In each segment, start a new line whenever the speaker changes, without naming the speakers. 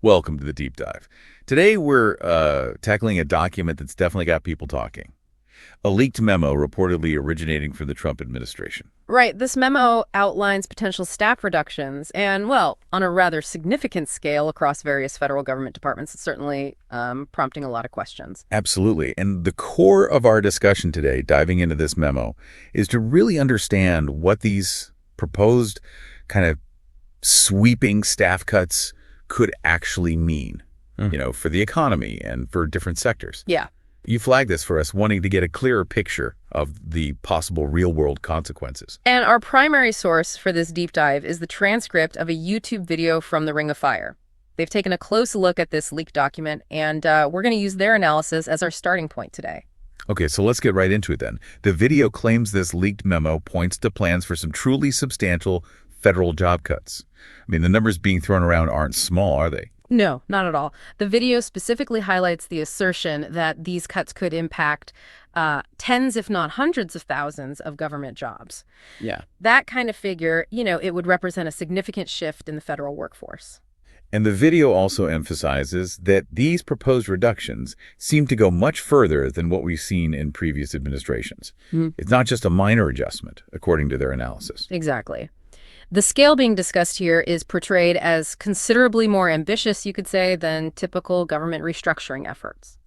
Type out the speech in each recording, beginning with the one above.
Welcome to the deep dive. Today we're tackling a document that's definitely got people talking. A leaked memo reportedly originating from the Trump administration.
Right. This memo outlines potential staff reductions and, well, on a rather significant scale across various federal government departments. It's certainly prompting a lot of questions.
Absolutely. And the core of our discussion today, diving into this memo, is to really understand what these proposed kind of sweeping staff cuts could actually mean, for the economy and for different sectors.
Yeah.
You flagged this for us, wanting to get a clearer picture of the possible real-world consequences.
And our primary source for this deep dive is the transcript of a YouTube video from the Ring of Fire. They've taken a close look at this leaked document, and we're going to use their analysis as our starting point today.
Okay, so let's get right into it then. The video claims this leaked memo points to plans for some truly substantial federal job cuts. I mean, the numbers being thrown around aren't small, are they?
No, not at all. The video specifically highlights the assertion that these cuts could impact tens, if not hundreds of thousands of government jobs.
Yeah.
That kind of figure, it would represent a significant shift in the federal workforce.
And the video also emphasizes that these proposed reductions seem to go much further than what we've seen in previous administrations. It's not just a minor adjustment, according to their analysis.
Exactly. The scale being discussed here is portrayed as considerably more ambitious, you could say, than typical government restructuring efforts.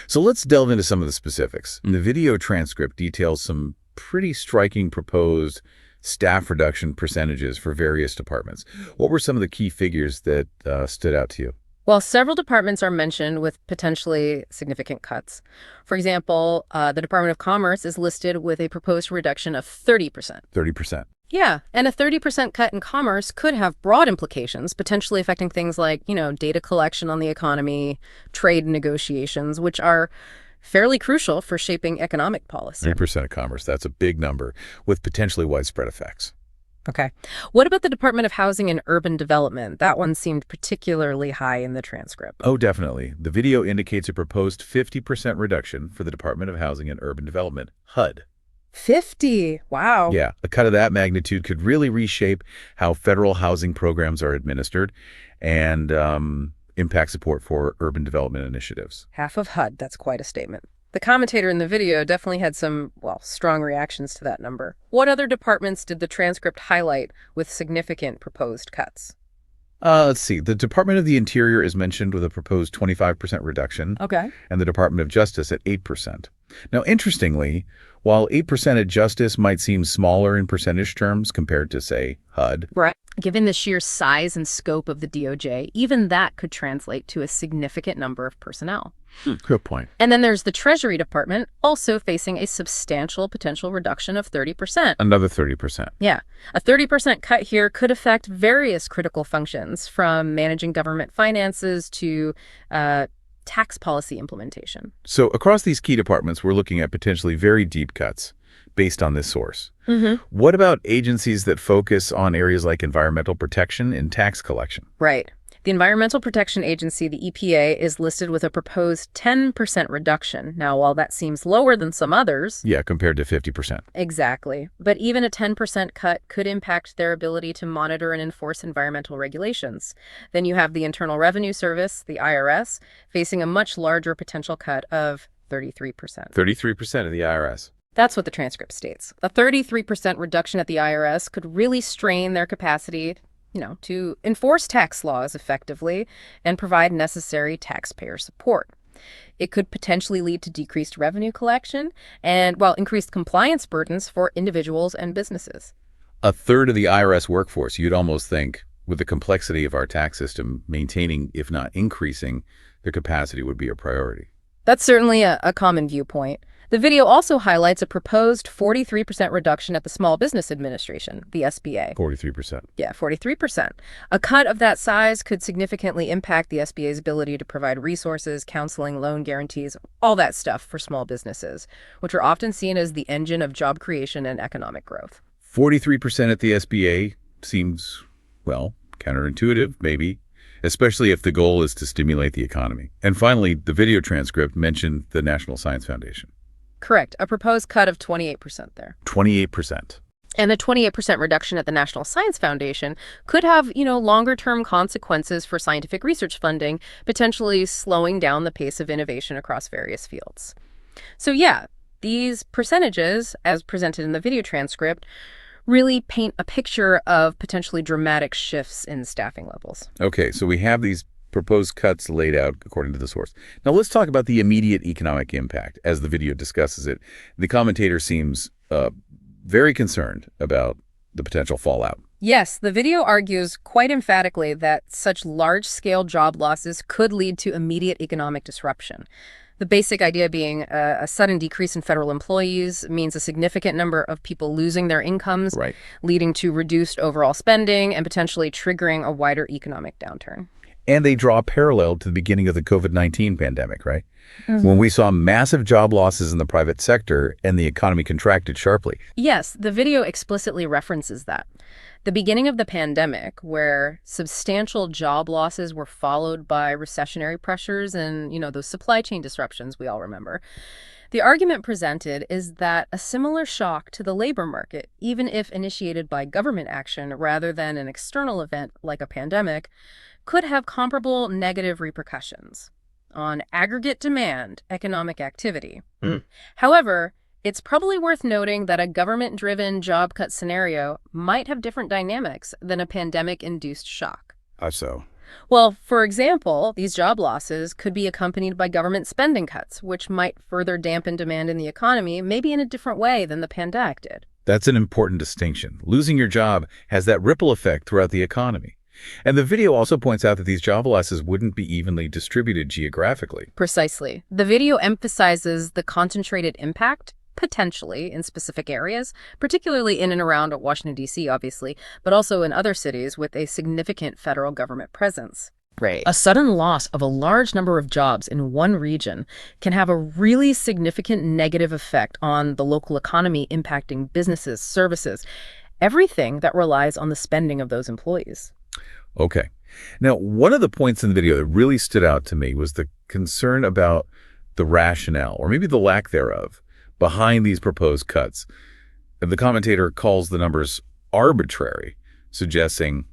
So let's delve into some of the specifics. The video transcript details some pretty striking proposed staff reduction percentages for various departments. What were some of the key figures that stood out to you?
Well, several departments are mentioned with potentially significant cuts. For example, the Department of Commerce is listed with a proposed reduction of 30%.
30%.
Yeah, and a 30% cut in commerce could have broad implications, potentially affecting things like, data collection on the economy, trade negotiations, which are fairly crucial for shaping economic policy.
30% of commerce, that's a big number with potentially widespread effects.
Okay. What about the Department of Housing and Urban Development? That one seemed particularly high in the transcript.
Oh, definitely. The video indicates a proposed 50% reduction for the Department of Housing and Urban Development, HUD.
50. Wow.
Yeah, a cut of that magnitude could really reshape how federal housing programs are administered and impact support for urban development initiatives.
Half of HUD. That's quite a statement. The commentator in the video definitely had some, strong reactions to that number. What other departments did the transcript highlight with significant proposed cuts?
Let's see. The Department of the Interior is mentioned with a proposed 25% reduction.
Okay.
And the Department of Justice at 8%. Now, interestingly, while 8% at Justice might seem smaller in percentage terms compared to, say, HUD.
Right. Given the sheer size and scope of the DOJ, even that could translate to a significant number of personnel.
Good point.
And then there's the Treasury Department, also facing a substantial potential reduction of 30%.
Another 30%.
Yeah. A 30% cut here could affect various critical functions, from managing government finances to tax policy implementation.
So across these key departments, we're looking at potentially very deep cuts based on this source. What about agencies that focus on areas like environmental protection and tax collection?
Right. The Environmental Protection Agency, the EPA, is listed with a proposed 10% reduction. Now, while that seems lower than some others...
Yeah, compared to 50%.
Exactly. But even a 10% cut could impact their ability to monitor and enforce environmental regulations. Then you have the Internal Revenue Service, the IRS, facing a much larger potential cut of 33%.
33% of the IRS.
That's what the transcript states. A 33% reduction at the IRS could really strain their capacity to enforce tax laws effectively and provide necessary taxpayer support. It could potentially lead to decreased revenue collection and, increased compliance burdens for individuals and businesses.
A third of the IRS workforce, you'd almost think, with the complexity of our tax system, maintaining, if not increasing, their capacity would be a priority.
That's certainly a common viewpoint. The video also highlights a proposed 43% reduction at the Small Business Administration, the SBA.
43%.
Yeah, 43%. A cut of that size could significantly impact the SBA's ability to provide resources, counseling, loan guarantees, all that stuff for small businesses, which are often seen as the engine of job creation and economic growth.
43% at the SBA seems, counterintuitive, maybe, especially if the goal is to stimulate the economy. And finally, the video transcript mentioned the National Science Foundation.
Correct. A proposed cut of 28% there.
28%.
And the 28% reduction at the National Science Foundation could have, longer-term consequences for scientific research funding, potentially slowing down the pace of innovation across various fields. So yeah, these percentages, as presented in the video transcript, really paint a picture of potentially dramatic shifts in staffing levels.
Okay, so we have these proposed cuts laid out according to the source. Now let's talk about the immediate economic impact as the video discusses it. The commentator seems very concerned about the potential fallout.
Yes, the video argues quite emphatically that such large-scale job losses could lead to immediate economic disruption. The basic idea being a sudden decrease in federal employees means a significant number of people losing their incomes,
Right.
leading to reduced overall spending and potentially triggering a wider economic downturn.
And they draw a parallel to the beginning of the COVID-19 pandemic, right? When we saw massive job losses in the private sector and the economy contracted sharply.
Yes, the video explicitly references that. The beginning of the pandemic, where substantial job losses were followed by recessionary pressures and, those supply chain disruptions we all remember. The argument presented is that a similar shock to the labor market, even if initiated by government action rather than an external event like a pandemic, could have comparable negative repercussions on aggregate demand, economic activity. However, it's probably worth noting that a government-driven job cut scenario might have different dynamics than a pandemic-induced shock.
How so?
Well, for example, these job losses could be accompanied by government spending cuts, which might further dampen demand in the economy, maybe in a different way than the pandemic did.
That's an important distinction. Losing your job has that ripple effect throughout the economy. And the video also points out that these job losses wouldn't be evenly distributed geographically.
Precisely. The video emphasizes the concentrated impact, potentially, in specific areas, particularly in and around Washington, D.C., obviously, but also in other cities with a significant federal government presence.
Right.
A sudden loss of a large number of jobs in one region can have a really significant negative effect on the local economy, impacting businesses, services, everything that relies on the spending of those employees.
Okay. Now, one of the points in the video that really stood out to me was the concern about the rationale, or maybe the lack thereof, behind these proposed cuts. The commentator calls the numbers arbitrary, suggesting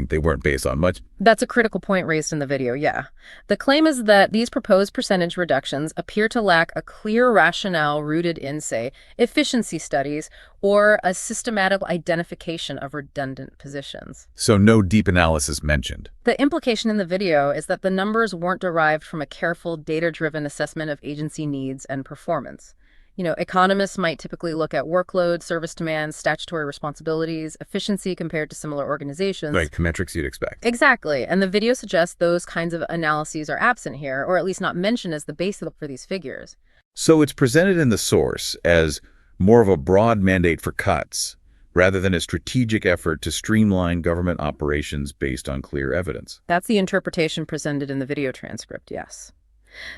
they weren't based on much.
That's a critical point raised in the video, yeah. The claim is that these proposed percentage reductions appear to lack a clear rationale rooted in, say, efficiency studies or a systematic identification of redundant positions.
So no deep analysis mentioned.
The implication in the video is that the numbers weren't derived from a careful, data-driven assessment of agency needs and performance. Economists might typically look at workload, service demands, statutory responsibilities, efficiency compared to similar organizations.
Like the metrics you'd expect.
Exactly. And the video suggests those kinds of analyses are absent here, or at least not mentioned as the basis for these figures.
So it's presented in the source as more of a broad mandate for cuts, rather than a strategic effort to streamline government operations based on clear evidence.
That's the interpretation presented in the video transcript, yes.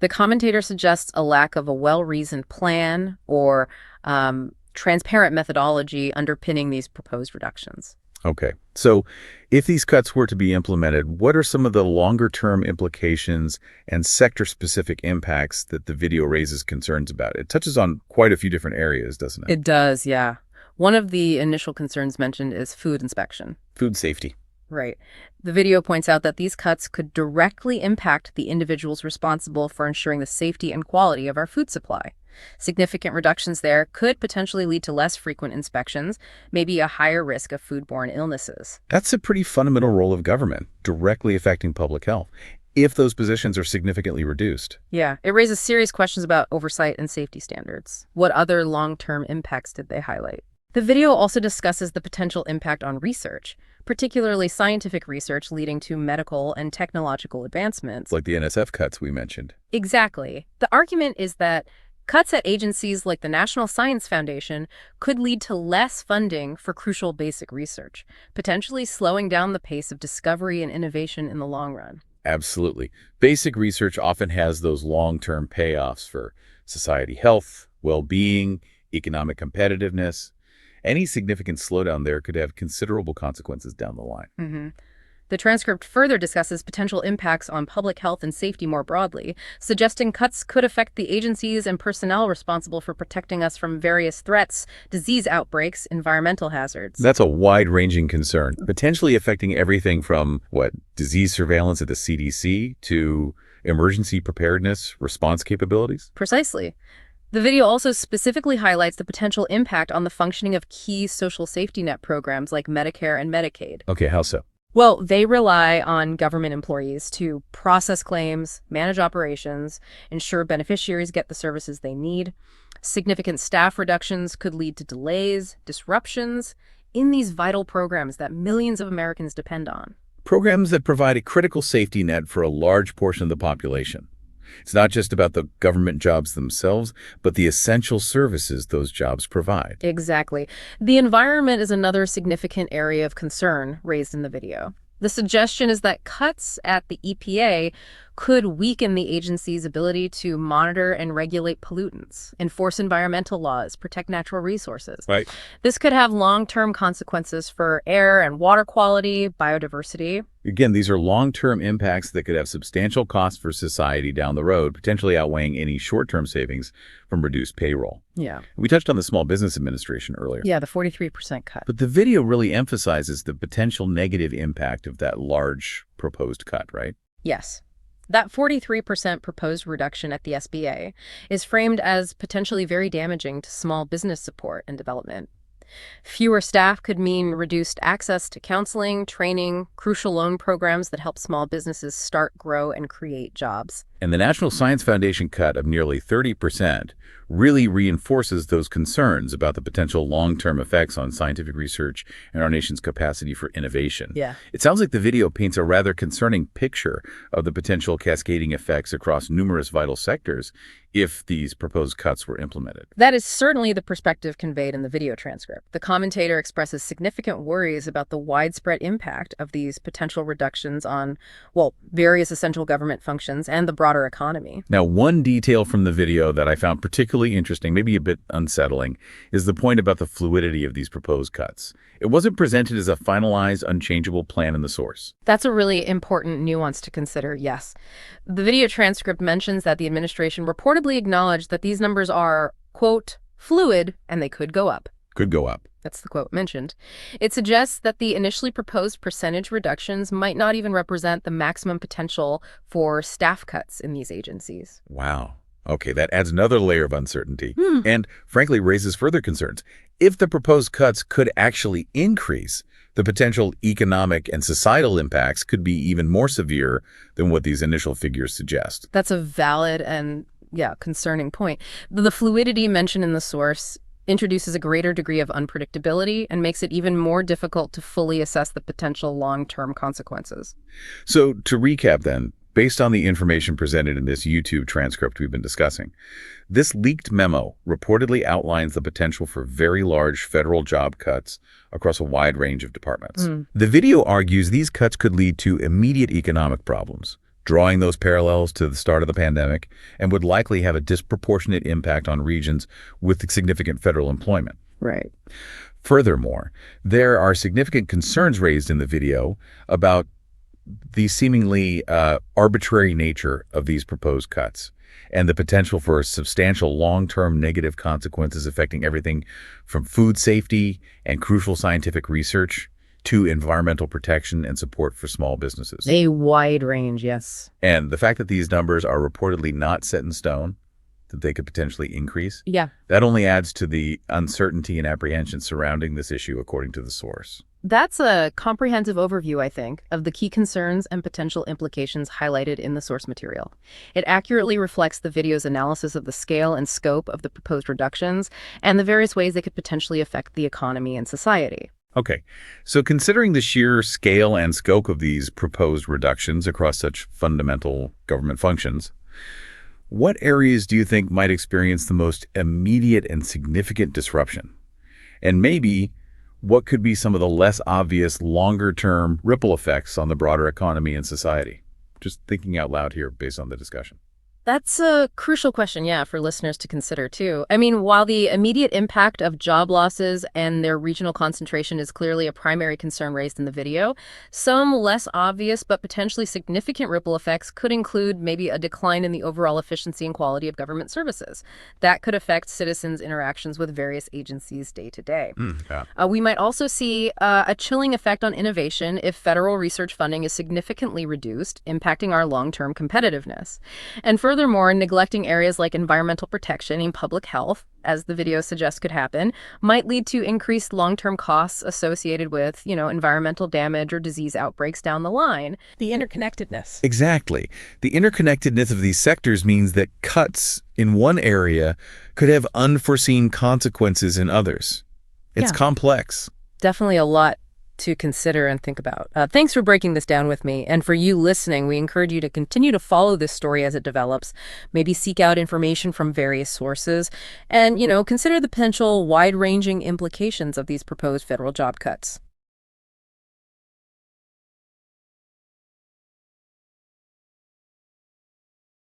The commentator suggests a lack of a well-reasoned plan or transparent methodology underpinning these proposed reductions.
Okay. So if these cuts were to be implemented, what are some of the longer-term implications and sector-specific impacts that the video raises concerns about? It touches on quite a few different areas, doesn't it?
It does, yeah. One of the initial concerns mentioned is food inspection.
Food safety.
Right. The video points out that these cuts could directly impact the individuals responsible for ensuring the safety and quality of our food supply. Significant reductions there could potentially lead to less frequent inspections, maybe a higher risk of foodborne illnesses.
That's a pretty fundamental role of government, directly affecting public health, if those positions are significantly reduced.
Yeah, it raises serious questions about oversight and safety standards. What other long-term impacts did they highlight? The video also discusses the potential impact on research, particularly scientific research leading to medical and technological advancements.
Like the NSF cuts we mentioned.
Exactly. The argument is that cuts at agencies like the National Science Foundation could lead to less funding for crucial basic research, potentially slowing down the pace of discovery and innovation in the long run.
Absolutely. Basic research often has those long-term payoffs for society health, well-being, economic competitiveness. Any significant slowdown there could have considerable consequences down the line.
The transcript further discusses potential impacts on public health and safety more broadly, suggesting cuts could affect the agencies and personnel responsible for protecting us from various threats, disease outbreaks, environmental hazards.
That's a wide-ranging concern, potentially affecting everything from, disease surveillance at the CDC to emergency preparedness response capabilities?
Precisely. The video also specifically highlights the potential impact on the functioning of key social safety net programs like Medicare and Medicaid.
Okay, how so?
Well, they rely on government employees to process claims, manage operations, ensure beneficiaries get the services they need. Significant staff reductions could lead to delays, disruptions in these vital programs that millions of Americans depend on.
Programs that provide a critical safety net for a large portion of the population. It's not just about the government jobs themselves, but the essential services those jobs provide.
Exactly. The environment is another significant area of concern raised in the video. The suggestion is that cuts at the EPA could weaken the agency's ability to monitor and regulate pollutants, enforce environmental laws, protect natural resources.
Right.
This could have long-term consequences for air and water quality, biodiversity.
Again, these are long-term impacts that could have substantial costs for society down the road, potentially outweighing any short-term savings from reduced payroll.
Yeah.
We touched on the Small Business Administration earlier.
Yeah, the 43% cut.
But the video really emphasizes the potential negative impact of that large proposed cut, right?
Yes. That 43% proposed reduction at the SBA is framed as potentially very damaging to small business support and development. Fewer staff could mean reduced access to counseling, training, crucial loan programs that help small businesses start, grow, and create jobs.
And the National Science Foundation cut of nearly 30% really reinforces those concerns about the potential long-term effects on scientific research and our nation's capacity for innovation.
Yeah.
It sounds like the video paints a rather concerning picture of the potential cascading effects across numerous vital sectors if these proposed cuts were implemented.
That is certainly the perspective conveyed in the video transcript. The commentator expresses significant worries about the widespread impact of these potential reductions on, various essential government functions and the broader economy.
Now, one detail from the video that I found particularly interesting, maybe a bit unsettling, is the point about the fluidity of these proposed cuts. It wasn't presented as a finalized, unchangeable plan in the source.
That's a really important nuance to consider, yes. The video transcript mentions that the administration reportedly acknowledged that these numbers are, quote, fluid, and they could go up.
Could go up.
That's the quote mentioned. It suggests that the initially proposed percentage reductions might not even represent the maximum potential for staff cuts in these agencies.
Wow. Okay, that adds another layer of uncertainty and, frankly, raises further concerns. If the proposed cuts could actually increase, the potential economic and societal impacts could be even more severe than what these initial figures suggest.
That's a valid and, concerning point. The fluidity mentioned in the source introduces a greater degree of unpredictability and makes it even more difficult to fully assess the potential long-term consequences.
So, to recap then, based on the information presented in this YouTube transcript we've been discussing, this leaked memo reportedly outlines the potential for very large federal job cuts across a wide range of departments. The video argues these cuts could lead to immediate economic problems, drawing those parallels to the start of the pandemic, and would likely have a disproportionate impact on regions with significant federal employment.
Right.
Furthermore, there are significant concerns raised in the video about the seemingly arbitrary nature of these proposed cuts and the potential for substantial long-term negative consequences affecting everything from food safety and crucial scientific research to environmental protection and support for small businesses.
A wide range, yes.
And the fact that these numbers are reportedly not set in stone, that they could potentially increase, that only adds to the uncertainty and apprehension surrounding this issue, according to the source.
That's a comprehensive overview, I think, of the key concerns and potential implications highlighted in the source material. It accurately reflects the video's analysis of the scale and scope of the proposed reductions and the various ways they could potentially affect the economy and society.
Okay, so considering the sheer scale and scope of these proposed reductions across such fundamental government functions, what areas do you think might experience the most immediate and significant disruption? And maybe what could be some of the less obvious longer-term ripple effects on the broader economy and society? Just thinking out loud here based on the discussion.
That's a crucial question, yeah, for listeners to consider too. I mean, while the immediate impact of job losses and their regional concentration is clearly a primary concern raised in the video, some less obvious but potentially significant ripple effects could include maybe a decline in the overall efficiency and quality of government services. That could affect citizens' interactions with various agencies day to day.
Yeah.
We might also see a chilling effect on innovation if federal research funding is significantly reduced, impacting our long-term competitiveness. And furthermore, neglecting areas like environmental protection and public health, as the video suggests could happen, might lead to increased long-term costs associated with, environmental damage or disease outbreaks down the line. The interconnectedness.
Exactly. The interconnectedness of these sectors means that cuts in one area could have unforeseen consequences in others. It's
Yeah,
complex.
definitely a lot to consider and think about. Thanks for breaking this down with me. And for you listening, we encourage you to continue to follow this story as it develops, maybe seek out information from various sources, and, consider the potential wide-ranging implications of these proposed federal job cuts.